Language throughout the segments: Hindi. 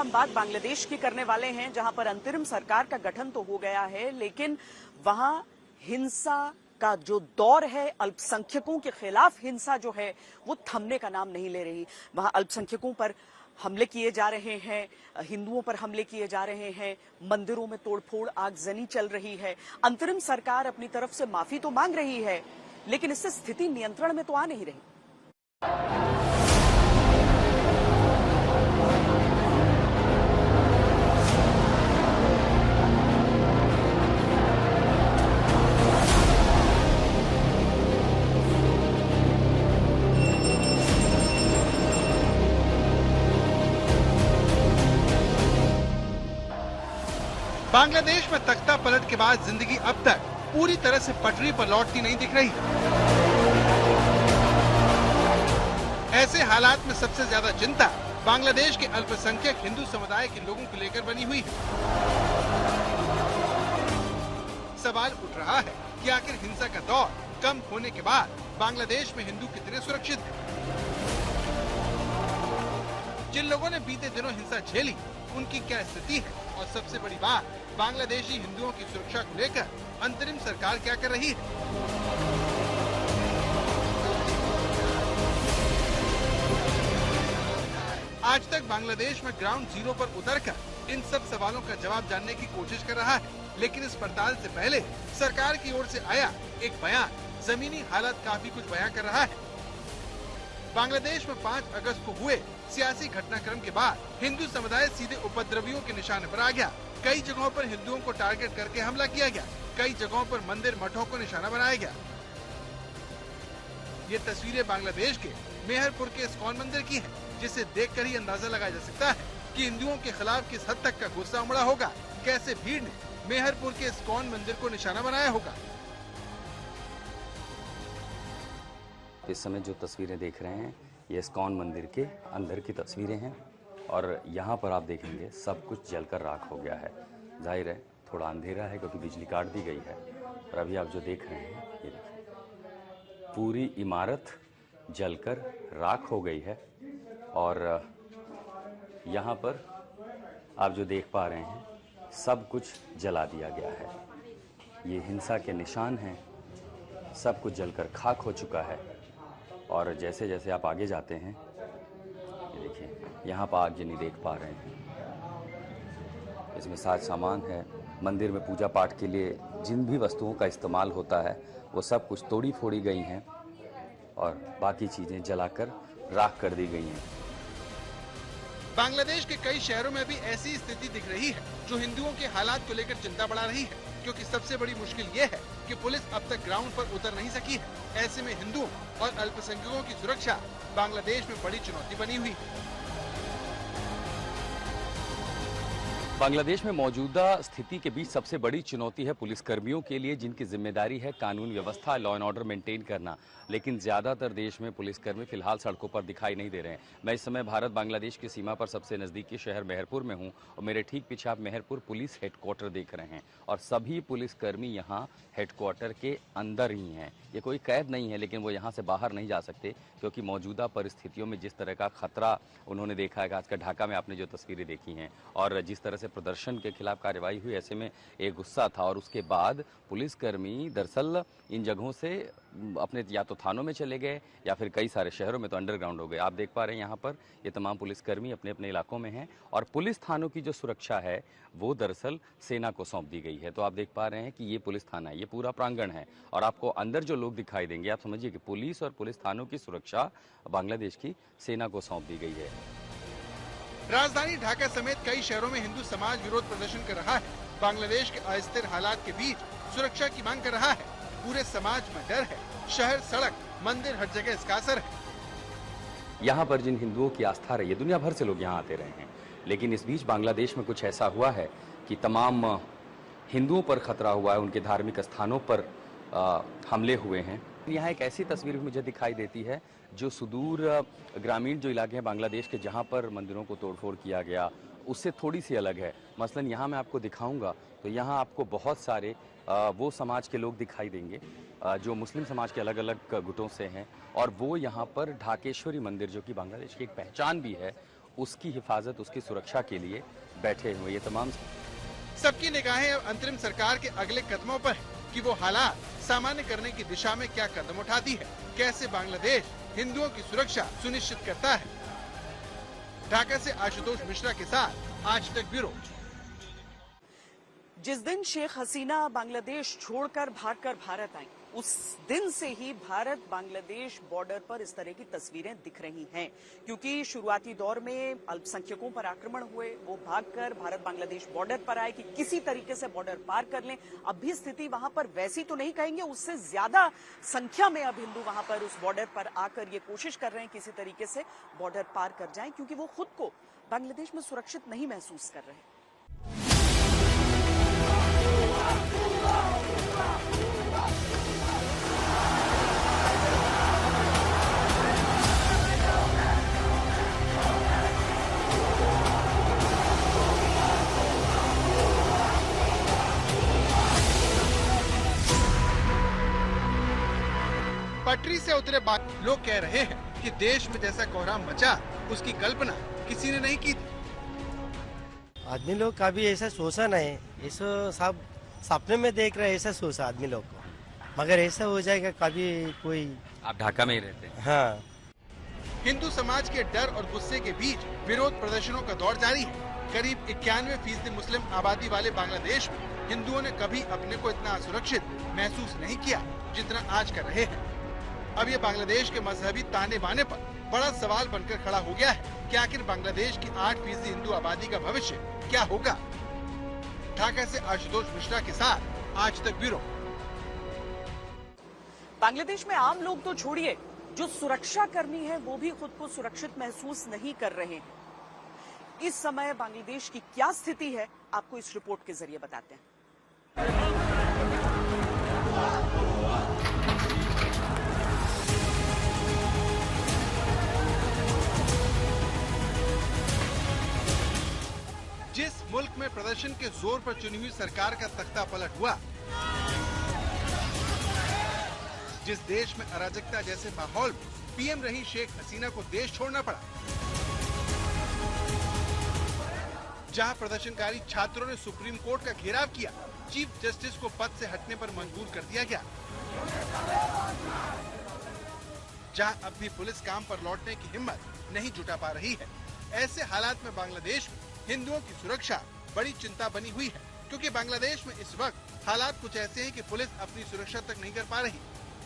हम बात बांग्लादेश की करने वाले हैं, जहां पर अंतरिम सरकार का गठन तो हो गया है, लेकिन वहां हिंसा का जो दौर है, अल्पसंख्यकों के खिलाफ हिंसा जो है वो थमने का नाम नहीं ले रही। वहां अल्पसंख्यकों पर हमले किए जा रहे हैं, हिंदुओं पर हमले किए जा रहे हैं, मंदिरों में तोड़फोड़ आगजनी चल रही है। अंतरिम सरकार अपनी तरफ से माफी तो मांग रही है, लेकिन इससे स्थिति नियंत्रण में तो आ नहीं रही। बांग्लादेश में तख्ता पलट के बाद जिंदगी अब तक पूरी तरह से पटरी पर लौटती नहीं दिख रही। ऐसे हालात में सबसे ज्यादा चिंता बांग्लादेश के अल्पसंख्यक हिंदू समुदाय के लोगों को लेकर बनी हुई है। सवाल उठ रहा है कि आखिर हिंसा का दौर कम होने के बाद बांग्लादेश में हिंदू कितने सुरक्षित हैं? जिन लोगों ने बीते दिनों हिंसा झेली, उनकी क्या स्थिति है? और सबसे बड़ी बात, बांग्लादेशी हिंदुओं की सुरक्षा को लेकर अंतरिम सरकार क्या कर रही है? आज तक बांग्लादेश में ग्राउंड जीरो पर उतरकर इन सब सवालों का जवाब जानने की कोशिश कर रहा है, लेकिन इस पड़ताल से पहले सरकार की ओर से आया एक बयान जमीनी हालत काफी कुछ बयां कर रहा है। बांग्लादेश में 5 अगस्त को हुए सियासी घटनाक्रम के बाद हिंदू समुदाय सीधे उपद्रवियों के निशाने पर आ गया। कई जगहों पर हिंदुओं को टारगेट करके हमला किया गया, कई जगहों पर मंदिर मठों को निशाना बनाया गया। ये तस्वीरें बांग्लादेश के मेहरपुर के इस्कॉन मंदिर की हैं, जिसे देखकर ही अंदाजा लगाया जा सकता है कि हिंदुओं के खिलाफ किस हद तक का गुस्सा उमड़ा होगा, कैसे भीड़ ने मेहरपुर के इस्कॉन मंदिर को निशाना बनाया होगा। इस समय जो तस्वीरें देख रहे हैं, ये इस्कॉन मंदिर के अंदर की तस्वीरें हैं और यहाँ पर आप देखेंगे सब कुछ जलकर राख हो गया है। जाहिर है थोड़ा अंधेरा है क्योंकि बिजली काट दी गई है, और अभी आप जो देख रहे हैं ये देखिए, पूरी इमारत जलकर राख हो गई है। और यहाँ पर आप जो देख पा रहे हैं, सब कुछ जला दिया गया है। ये हिंसा के निशान हैं, सब कुछ जलकर खाक हो चुका है। और जैसे जैसे आप आगे जाते हैं, ये देखिए यहाँ पर आगजनी देख पा रहे हैं, इसमें साज सामान है। मंदिर में पूजा पाठ के लिए जिन भी वस्तुओं का इस्तेमाल होता है वो सब कुछ तोड़ी फोड़ी गई हैं और बाकी चीज़ें जलाकर राख कर दी गई हैं। बांग्लादेश के कई शहरों में भी ऐसी स्थिति दिख रही है, जो हिंदुओं के हालात को लेकर चिंता बढ़ा रही है, क्योंकि सबसे बड़ी मुश्किल ये है कि पुलिस अब तक ग्राउंड पर उतर नहीं सकी है। ऐसे में हिंदुओं और अल्पसंख्यकों की सुरक्षा बांग्लादेश में बड़ी चुनौती बनी हुई है। बांग्लादेश में मौजूदा स्थिति के बीच सबसे बड़ी चुनौती है पुलिसकर्मियों के लिए, जिनकी जिम्मेदारी है कानून व्यवस्था, लॉ एंड ऑर्डर मेंटेन करना। लेकिन ज्यादातर देश में पुलिसकर्मी फिलहाल सड़कों पर दिखाई नहीं दे रहे हैं। मैं इस समय भारत बांग्लादेश की सीमा पर सबसे नजदीकी शहर मेहरपुर में हूं और मेरे ठीक पीछे आप मेहरपुर पुलिस हेडक्वार्टर देख रहे हैं और सभी पुलिसकर्मी यहाँ हेडक्वार्टर के अंदर ही हैं। ये कोई कैद नहीं है, लेकिन वो यहाँ से बाहर नहीं जा सकते क्योंकि मौजूदा परिस्थितियों में जिस तरह का खतरा उन्होंने देखा है, खासकर ढाका में आपने जो तस्वीरें देखी हैं और जिस तरह से प्रदर्शन के खिलाफ कार्रवाई हुई, ऐसे में एक गुस्सा था। और उसके बाद पुलिसकर्मी दरअसल इन जगहों से अपने या तो थानों में चले गए या फिर कई सारे शहरों में तो अंडरग्राउंड हो गए। आप देख पा रहे हैं यहाँ पर ये तमाम पुलिसकर्मी अपने अपने इलाकों में हैं और पुलिस थानों की जो सुरक्षा है वो दरअसल सेना को सौंप दी गई है। तो आप देख पा रहे हैं कि ये पुलिस थाना है, ये पूरा प्रांगण है और आपको अंदर जो लोग दिखाई देंगे, आप समझिए कि पुलिस और पुलिस थानों की सुरक्षा बांग्लादेश की सेना को सौंप दी गई है। राजधानी ढाका समेत कई शहरों में हिंदू समाज विरोध प्रदर्शन कर रहा है। बांग्लादेश के अस्थिर हालात के बीच सुरक्षा की मांग कर रहा है। पूरे समाज में डर है। शहर, सड़क, मंदिर, हर जगह इसका असर है। यहाँ पर जिन हिंदुओं की आस्था रही है, दुनिया भर से लोग यहाँ आते रहे हैं, लेकिन इस बीच बांग्लादेश में कुछ ऐसा हुआ है कि तमाम हिंदुओं पर खतरा हुआ है, उनके धार्मिक स्थानों पर हमले हुए हैं। यहाँ एक ऐसी तस्वीर भी मुझे दिखाई देती है जो सुदूर ग्रामीण जो इलाके हैं बांग्लादेश के, जहाँ पर मंदिरों को तोड़फोड़ किया गया, उससे थोड़ी सी अलग है। मसलन यहाँ मैं आपको दिखाऊंगा तो यहाँ आपको बहुत सारे वो समाज के लोग दिखाई देंगे जो मुस्लिम समाज के अलग अलग गुटों से हैं और वो यहाँ पर ढाकेश्वरी मंदिर, जो कि बांग्लादेश की एक पहचान भी है, उसकी हिफाजत, उसकी सुरक्षा के लिए बैठे हुए। ये तमाम सबकी निगाहें अब अंतरिम सरकार के अगले कदमों पर है कि वो हालात सामान्य करने की दिशा में क्या कदम उठाती है, कैसे बांग्लादेश हिंदुओं की सुरक्षा सुनिश्चित करता है। ढाका से आशुतोष मिश्रा के साथ आज तक ब्यूरो। जिस दिन शेख हसीना बांग्लादेश छोड़कर भागकर भारत आई, उस दिन से ही भारत बांग्लादेश बॉर्डर पर इस तरह की तस्वीरें दिख रही हैं, क्योंकि शुरुआती दौर में अल्पसंख्यकों पर आक्रमण हुए, वो भागकर भारत बांग्लादेश बॉर्डर पर आए कि किसी तरीके से बॉर्डर पार कर लें। अब भी स्थिति वहां पर वैसी तो नहीं कहेंगे, उससे ज्यादा संख्या में अब हिंदू वहां पर उस बॉर्डर पर आकर ये कोशिश कर रहे हैं किसी तरीके से बॉर्डर पार कर जाएं, क्योंकि वो खुद को बांग्लादेश में सुरक्षित नहीं महसूस कर रहे। पटरी से उतरे बाद लोग कह रहे हैं कि देश में जैसा कोहराम मचा, उसकी कल्पना किसी ने नहीं की थी। आदमी लोग कभी ऐसा सोचा नहीं, ऐसा सब सपने में देख रहे, ऐसा सोचा आदमी लोग को, मगर ऐसा हो जाएगा कभी कोई। आप ढाका में ही रहते हैं? हाँ। हिंदू समाज के डर और गुस्से के बीच विरोध प्रदर्शनों का दौर जारी है। करीब 91% मुस्लिम आबादी वाले बांग्लादेश में हिंदुओं ने कभी अपने को इतना असुरक्षित महसूस नहीं किया जितना आज कर रहे हैं। अब ये बांग्लादेश के मजहबी ताने बाने पर बड़ा सवाल बनकर खड़ा हो गया है कि आखिर बांग्लादेश की 8% हिंदू आबादी का भविष्य क्या होगा। ढाका से आशुतोष मिश्रा के साथ आज तक ब्यूरो। बांग्लादेश में आम लोग तो छोड़िए, जो सुरक्षा कर्मी है वो भी खुद को सुरक्षित महसूस नहीं कर रहे हैं। इस समय बांग्लादेश की क्या स्थिति है, आपको इस रिपोर्ट के जरिए बताते हैं। जिस मुल्क में प्रदर्शन के जोर पर चुनी हुई सरकार का तख्ता पलट हुआ, जिस देश में अराजकता जैसे माहौल में पीएम रही शेख हसीना को देश छोड़ना पड़ा, जहां प्रदर्शनकारी छात्रों ने सुप्रीम कोर्ट का घेराव किया, चीफ जस्टिस को पद से हटने पर मजबूर कर दिया गया, जहां अब भी पुलिस काम पर लौटने की हिम्मत नहीं जुटा पा रही है, ऐसे हालात में बांग्लादेश में हिंदुओं की सुरक्षा बड़ी चिंता बनी हुई है, क्योंकि बांग्लादेश में इस वक्त हालात कुछ ऐसे हैं कि पुलिस अपनी सुरक्षा तक नहीं कर पा रही।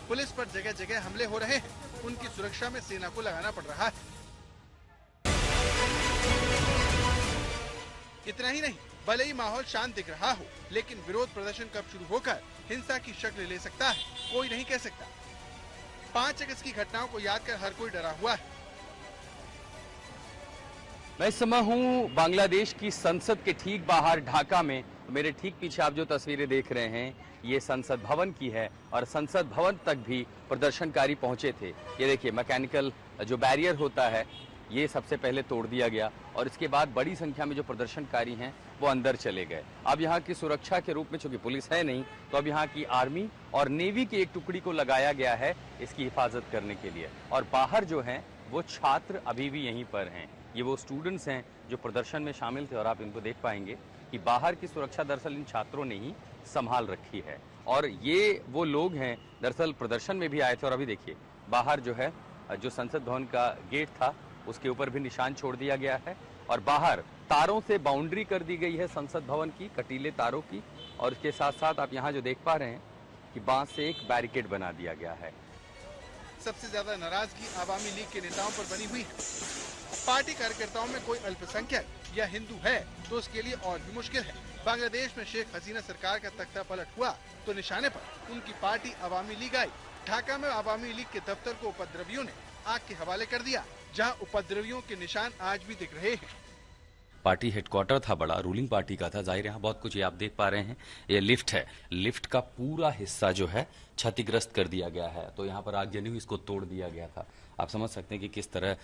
पुलिस पर जगह जगह हमले हो रहे हैं, उनकी सुरक्षा में सेना को लगाना पड़ रहा है। इतना ही नहीं, भले ही माहौल शांत दिख रहा हो, लेकिन विरोध प्रदर्शन कब शुरू होकर हिंसा की शक्ल ले सकता है, कोई नहीं कह सकता। 5 अगस्त की घटनाओं को याद कर हर कोई डरा हुआ है। मैं इस समय हूँ बांग्लादेश की संसद के ठीक बाहर ढाका में। मेरे ठीक पीछे आप जो तस्वीरें देख रहे हैं, ये संसद भवन की है और संसद भवन तक भी प्रदर्शनकारी पहुंचे थे। ये देखिए, मैकेनिकल जो बैरियर होता है, ये सबसे पहले तोड़ दिया गया और इसके बाद बड़ी संख्या में जो प्रदर्शनकारी हैं वो अंदर चले गए। अब यहाँ की सुरक्षा के रूप में, चूंकि पुलिस है नहीं, तो अब यहाँ की आर्मी और नेवी की एक टुकड़ी को लगाया गया है इसकी हिफाजत करने के लिए। और बाहर जो हैं वो छात्र अभी भी यहीं पर हैं। ये वो स्टूडेंट्स हैं जो प्रदर्शन में शामिल थे और आप इनको देख पाएंगे कि बाहर की सुरक्षा दरअसल इन छात्रों ने ही संभाल रखी है। और ये वो लोग हैं दरअसल प्रदर्शन में भी आए थे। और अभी देखिए, बाहर जो है, जो संसद भवन का गेट था उसके ऊपर भी निशान छोड़ दिया गया है और बाहर तारों से बाउंड्री कर दी गई है संसद भवन की, कटीले तारों की। और इसके साथ साथ आप यहाँ जो देख पा रहे हैं कि बांस से एक बैरिकेड बना दिया गया है। सबसे ज्यादा नाराजगी आवामी लीग के नेताओं पर बनी हुई है। पार्टी कार्यकर्ताओं में कोई अल्पसंख्यक या हिंदू है तो उसके लिए और भी मुश्किल है। बांग्लादेश में शेख हसीना सरकार का तख्ता पलट हुआ तो निशाने पर उनकी पार्टी आवामी लीग आई। ढाका में आवामी लीग के दफ्तर को उपद्रवियों ने आग के हवाले कर दिया, जहां उपद्रवियों के निशान आज भी दिख रहे हैं। पार्टी हेडक्वार्टर था, बड़ा रूलिंग पार्टी का था, जाहिर यहाँ बहुत कुछ। ये आप देख पा रहे हैं, ये लिफ्ट है, लिफ्ट का पूरा हिस्सा जो है क्षतिग्रस्त कर दिया गया है। तो यहाँ पर आगजनी हुई, इसको तोड़ दिया गया था। आप समझ सकते हैं कि किस तरह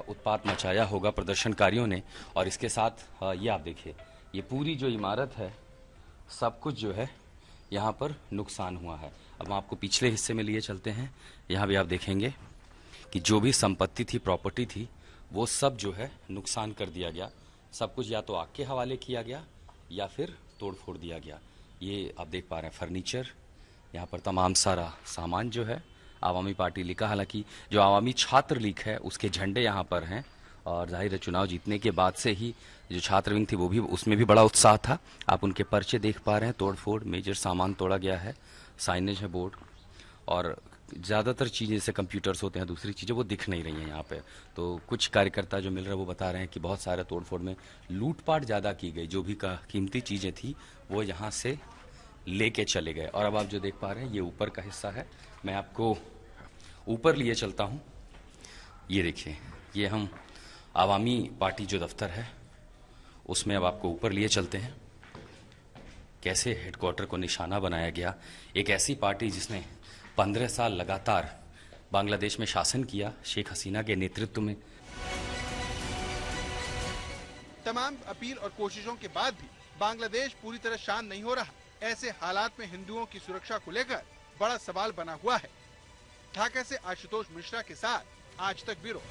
उत्पात मचाया होगा प्रदर्शनकारियों ने। और इसके साथ ये आप देखिए, ये पूरी जो इमारत है, सब कुछ जो है यहाँ पर नुकसान हुआ है। अब हम आपको पिछले हिस्से में लिए चलते हैं। यहाँ भी आप देखेंगे कि जो भी संपत्ति थी, प्रॉपर्टी थी, वो सब जो है नुकसान कर दिया गया। सब कुछ या तो आग के हवाले किया गया या फिर तोड़ फोड़ दिया गया। ये आप देख पा रहे हैं फर्नीचर, यहाँ पर तमाम सारा सामान जो है आवामी पार्टी लीग का, हालांकि जो आवामी छात्र लीग है उसके झंडे यहाँ पर हैं और जाहिर है चुनाव जीतने के बाद से ही जो छात्र विंग थी वो भी, उसमें भी बड़ा उत्साह था। आप उनके पर्चे देख पा रहे हैं, तोड़ फोड़ मेजर सामान तोड़ा गया है, साइनेज है बोर्ड, और ज़्यादातर चीज़ें जैसे कंप्यूटर्स होते हैं, दूसरी चीज़ें वो दिख नहीं रही हैं यहाँ पे। तो कुछ कार्यकर्ता जो मिल रहे हैं वो बता रहे हैं कि बहुत सारे तोड़फोड़ में लूटपाट ज़्यादा की गई, जो भी कीमती चीज़ें थी वो यहाँ से लेके चले गए। और अब आप जो देख पा रहे हैं ये ऊपर का हिस्सा है, मैं आपको ऊपर लिए चलता हूँ। ये देखिए, ये हम आवामी पार्टी जो दफ्तर है उसमें अब आपको ऊपर लिए चलते हैं। कैसे हेडक्वार्टर को निशाना बनाया गया। एक ऐसी पार्टी जिसने 15 साल लगातार बांग्लादेश में शासन किया शेख हसीना के नेतृत्व में। तमाम अपील और कोशिशों के बाद भी बांग्लादेश पूरी तरह शांत नहीं हो रहा। ऐसे हालात में हिंदुओं की सुरक्षा को लेकर बड़ा सवाल बना हुआ है। ढाका से आशुतोष मिश्रा के साथ आज तक ब्यूरो।